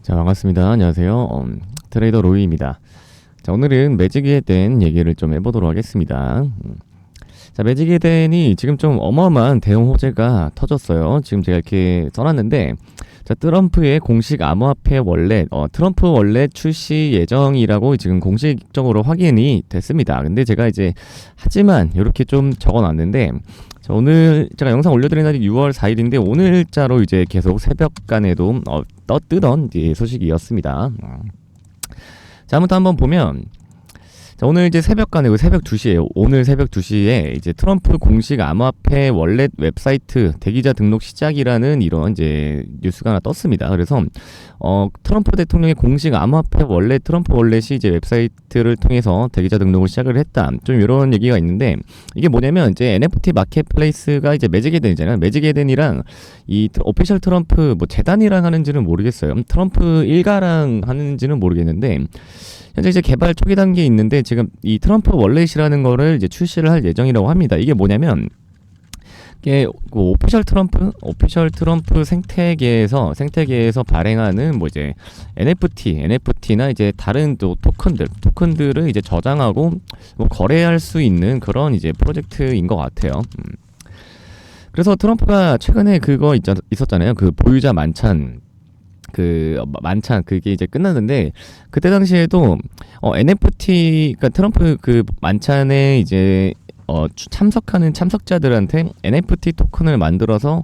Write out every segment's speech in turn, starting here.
자, 반갑습니다. 안녕하세요. 트레이더 로이입니다. 자, 오늘은 매직에 대한 얘기를 좀 해보도록 하겠습니다. 자, 매직에 대한이 지금 좀 어마어마한 대형 호재가 터졌어요. 지금 제가 이렇게 써놨는데, 자, 트럼프의 공식 암호화폐 월렛, 트럼프 월렛 출시 예정이라고 지금 공식적으로 확인이 됐습니다. 근데 제가 이제, 하지만, 이렇게 좀 적어놨는데, 자, 오늘 제가 영상 올려드린 날이 6월 4일인데, 오늘자로 이제 계속 새벽간에도, 뜨던 소식이었습니다. 자, 아무튼 한번 보면, 자, 오늘 이제 새벽간에, 새벽 2시에요. 오늘 새벽 2시에 이제 트럼프 공식 암호화폐 월렛 웹사이트 대기자 등록 시작이라는 이런 이제 뉴스가 하나 떴습니다. 그래서, 트럼프 대통령의 공식 암호화폐 월렛, 트럼프 월렛이 이제 웹사이트를 통해서 대기자 등록을 시작을 했다. 좀 이런 얘기가 있는데, 이게 뭐냐면 이제 NFT 마켓플레이스가 이제 매직에덴이잖아요. 매직에덴이랑 이 오피셜 트럼프 뭐 재단이랑 하는지는 모르겠어요. 트럼프 일가랑 하는지는 모르겠는데, 현재 이제 개발 초기 단계에 있는데 지금 이 트럼프 월렛이라는 거를 이제 출시를 할 예정이라고 합니다. 이게 뭐냐면 이게 오피셜 트럼프 생태계에서 발행하는 뭐 이제 NFT나 이제 다른 또 토큰들을 이제 저장하고 뭐 거래할 수 있는 그런 이제 프로젝트인 것 같아요. 그래서 트럼프가 최근에 그거 있었잖아요. 그 보유자 만찬 그게 이제 끝났는데, 그때 당시에도 NFT, 그러니까 트럼프 그 만찬에 이제 참석하는 참석자들한테 NFT 토큰을 만들어서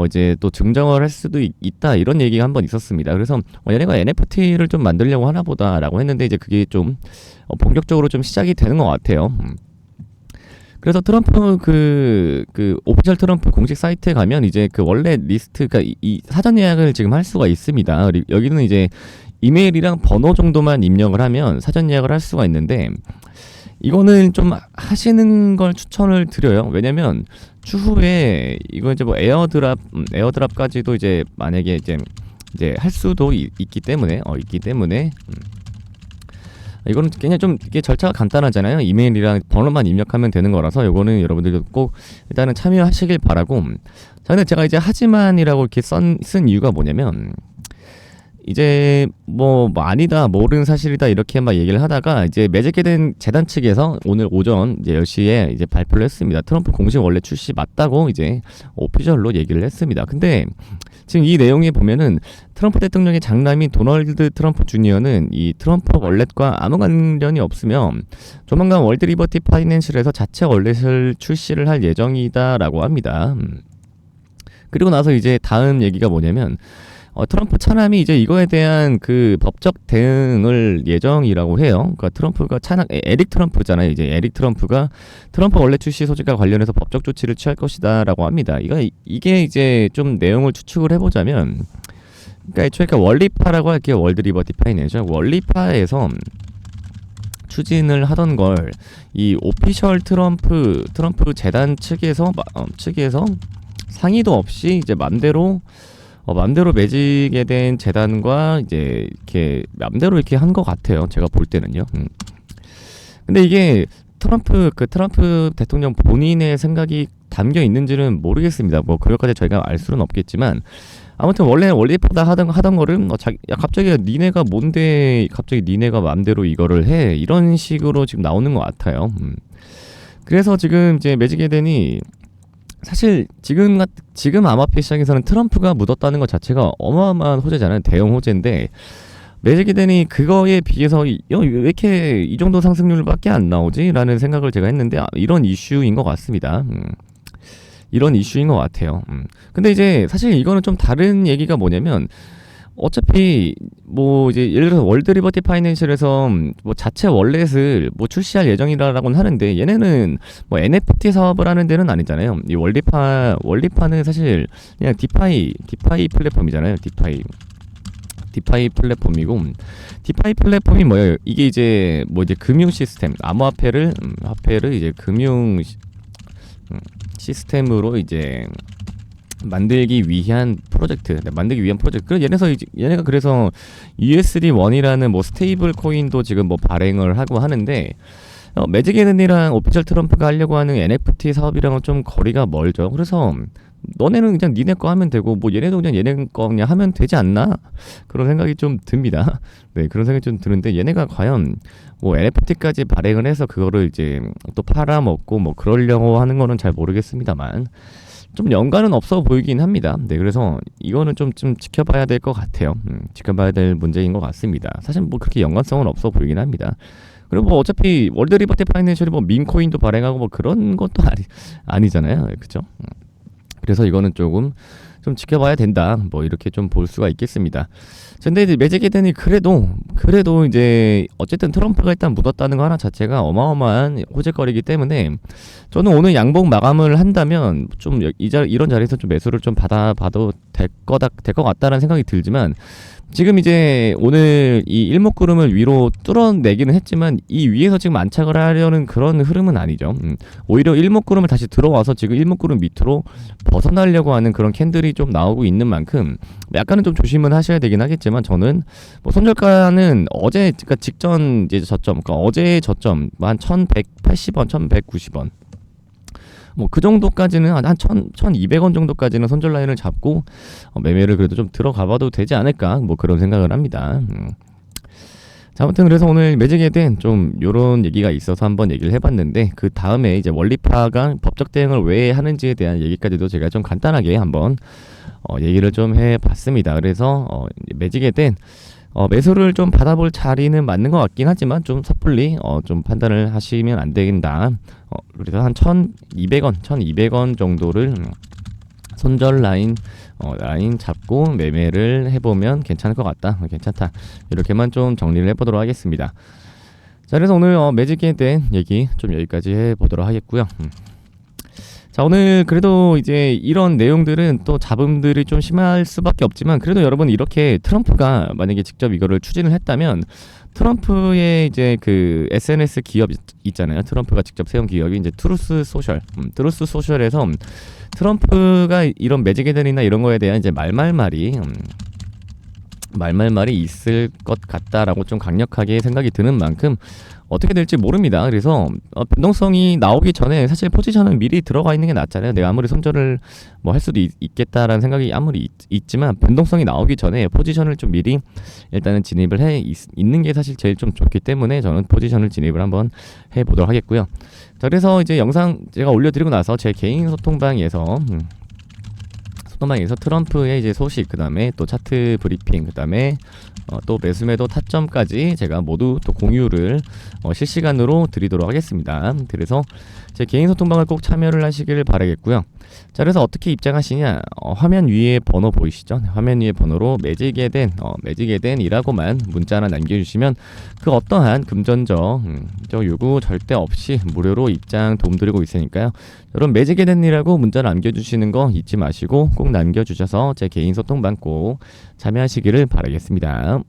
이제 또 증정을 할 수도 있다, 이런 얘기가 한번 있었습니다. 그래서 얘네가 NFT를 좀 만들려고 하나 보다라고 했는데, 이제 그게 좀 본격적으로 좀 시작이 되는 것 같아요. 그래서 트럼프 그 오피셜 트럼프 공식 사이트에 가면 이제 그 원래 리스트가 이 사전 예약을 지금 할 수가 있습니다. 여기는 이제 이메일이랑 번호 정도만 입력을 하면 사전 예약을 할 수가 있는데, 이거는 좀 하시는 걸 추천을 드려요. 왜냐면 추후에 이거 이제 뭐 에어드랍까지도 이제 만약에 이제 할 수도 있기 때문에 이거는 그냥 좀 이게 절차가 간단하잖아요. 이메일이랑 번호만 입력하면 되는 거라서 이거는 여러분들도 꼭 일단은 참여하시길 바라고. 자, 근데 제가 이제 하지만이라고 이렇게 쓴 이유가 뭐냐면, 이제 뭐 아니다, 모르는 사실이다, 이렇게 막 얘기를 하다가 이제 매직에덴 재단 측에서 오늘 오전 이제 10시에 이제 발표를 했습니다. 트럼프 공식 월렛 출시 맞다고 이제 오피셜로 얘기를 했습니다. 근데 지금 이 내용에 보면은 트럼프 대통령의 장남인 도널드 트럼프 주니어는 이 트럼프 월렛과 아무 관련이 없으며 조만간 월드 리버티 파이낸셜에서 자체 월렛을 출시를 할 예정이다라고 합니다. 그리고 나서 이제 다음 얘기가 뭐냐면, 트럼프 차남이 이제 이거에 대한 그 법적 대응을 예정이라고 해요. 그러니까 트럼프가 에릭 트럼프잖아요. 이제 에릭 트럼프가 트럼프 월렛 출시 소식과 관련해서 법적 조치를 취할 것이다라고 합니다. 이게 이제 좀 내용을 추측을 해보자면, 그러니까 애초에 월리파라고 할게요. 월드 리버티 파이낸셜. 월리파에서 추진을 하던 걸 이 오피셜 트럼프 재단 측에서 상의도 없이 이제 맘대로 매직에 재단과 이제 이렇게 맘대로 이렇게 한 것 같아요. 제가 볼 때는요. 근데 이게 트럼프 대통령 본인의 생각이 담겨 있는지는 모르겠습니다. 뭐 그것까지 저희가 알 수는 없겠지만, 아무튼 원래 월리파다 하던 거를 갑자기 니네가 뭔데 갑자기 니네가 맘대로 이거를 해, 이런 식으로 지금 나오는 것 같아요. 그래서 지금 이제 매직에덴이 사실 지금 암호화폐 시장에서는 트럼프가 묻었다는 것 자체가 어마어마한 호재잖아요. 대형 호재인데, 매직에덴이 그거에 비해서 왜 이렇게 이 정도 상승률밖에 안 나오지? 라는 생각을 제가 했는데, 이런 이슈인 것 같습니다. 이런 이슈인 것 같아요. 근데 이제 사실 이거는 좀 다른 얘기가 뭐냐면, 어차피 뭐 이제 예를 들어서 월드 리버티 파이낸셜에서 뭐 자체 월렛을 뭐 출시할 예정이라고는 하는데, 얘네는 뭐 NFT 사업을 하는 데는 아니잖아요. 이 월리파는 사실 그냥 디파이 플랫폼이잖아요. 디파이 플랫폼이고, 디파이 플랫폼이 뭐예요? 이게 이제 뭐 이제 금융 시스템, 화폐를 이제 금융 시스템으로 이제 만들기 위한 프로젝트. 얘네가 그래서 USD1이라는 뭐 스테이블 코인도 지금 뭐 발행을 하고 하는데, 매직에덴이랑 오피셜 트럼프가 하려고 하는 NFT 사업이랑은 좀 거리가 멀죠. 그래서 너네는 그냥 니네 거 하면 되고 뭐 얘네도 그냥 얘네 거 그냥 하면 되지 않나? 그런 생각이 좀 듭니다. 네, 그런 생각이 좀 드는데 얘네가 과연 뭐 NFT까지 발행을 해서 그거를 이제 또 팔아먹고 뭐 그러려고 하는 거는 잘 모르겠습니다만 좀 연관은 없어 보이긴 합니다. 네, 그래서 이거는 좀 지켜봐야 될 것 같아요. 지켜봐야 될 문제인 것 같습니다. 사실 뭐 그렇게 연관성은 없어 보이긴 합니다. 그리고 뭐 어차피 월드 리버티 파이낸셜이 뭐 민코인도 발행하고 뭐 그런 것도 아니잖아요. 그죠? 그래서 이거는 조금 좀 지켜봐야 된다. 뭐 이렇게 좀 볼 수가 있겠습니다. 근데 이제 매직 에덴이 그래도 이제 어쨌든 트럼프가 일단 묻었다는 거 하나 자체가 어마어마한 호재거리이기 때문에 저는 오늘 양봉 마감을 한다면 좀 이런 자리에서 좀 매수를 좀 받아봐도 될 것 같다는 생각이 들지만 지금 이제 오늘 이 일목구름을 위로 뚫어내기는 했지만 이 위에서 지금 안착을 하려는 그런 흐름은 아니죠. 오히려 일목구름을 다시 들어와서 지금 일목구름 밑으로 벗어나려고 하는 그런 캔들이 좀 나오고 있는 만큼 약간은 좀 조심은 하셔야 되긴 하겠지만 저는 뭐 손절가는 어제 그러니까 직전 이제 저점 그러니까 어제의 저점 한 1180원, 1190원 뭐 그 정도까지는 한 1200원 정도까지는 손절 라인을 잡고 매매를 그래도 좀 들어가 봐도 되지 않을까 뭐 그런 생각을 합니다. 자, 아무튼 그래서 오늘 매직에 대한 좀 요런 얘기가 있어서 한번 얘기를 해봤는데 그 다음에 이제 원리파가 법적 대응을 왜 하는지에 대한 얘기까지도 제가 좀 간단하게 한번 얘기를 좀 해봤습니다. 그래서 매직에 대한 매수를 좀 받아볼 자리는 맞는 것 같긴 하지만 좀 섣불리 좀 판단을 하시면 안 된다. 그래서 한 1200원 정도를 손절 라인 잡고 매매를 해보면 괜찮을 것 같다. 괜찮다. 이렇게만 좀 정리를 해보도록 하겠습니다. 자, 그래서 오늘 매직에 대한 얘기 좀 여기까지 해보도록 하겠고요. 자, 오늘 그래도 이제 이런 내용들은 또 잡음들이 좀 심할 수밖에 없지만 그래도 여러분 이렇게 트럼프가 만약에 직접 이거를 추진을 했다면 트럼프의 이제 그 SNS 기업 있잖아요. 트럼프가 직접 세운 기업이 이제 트루스 소셜에서 트럼프가 이런 매직에덴이나 이런 거에 대한 이제 말말말이 있을 것 같다라고 좀 강력하게 생각이 드는 만큼 어떻게 될지 모릅니다. 그래서 변동성이 나오기 전에 사실 포지션은 미리 들어가 있는 게 낫잖아요. 내가 아무리 손절을 뭐 할 수도 있겠다라는 생각이 아무리 있지만 변동성이 나오기 전에 포지션을 좀 미리 일단은 진입을 있는 게 사실 제일 좀 좋기 때문에 저는 포지션을 진입을 한번 해보도록 하겠고요. 자, 그래서 이제 영상 제가 올려드리고 나서 제 개인 소통방에서 트럼프의 이제 소식, 그 다음에 또 차트 브리핑, 그 다음에 또 매수매도 타점까지 제가 모두 또 공유를 실시간으로 드리도록 하겠습니다. 그래서 제 개인 소통방을 꼭 참여를 하시길 바라겠고요. 자, 그래서 어떻게 입장하시냐? 화면 위에 번호 보이시죠? 화면 위에 번호로 매직에덴이라고만 문자 하나 남겨주시면 그 어떠한 금전적 요구 절대 없이 무료로 입장 도움드리고 있으니까요. 여러분 매직에덴이라고 문자 남겨주시는 거 잊지 마시고 꼭 남겨주셔서 제 개인 소통방 꼭 참여하시기를 바라겠습니다.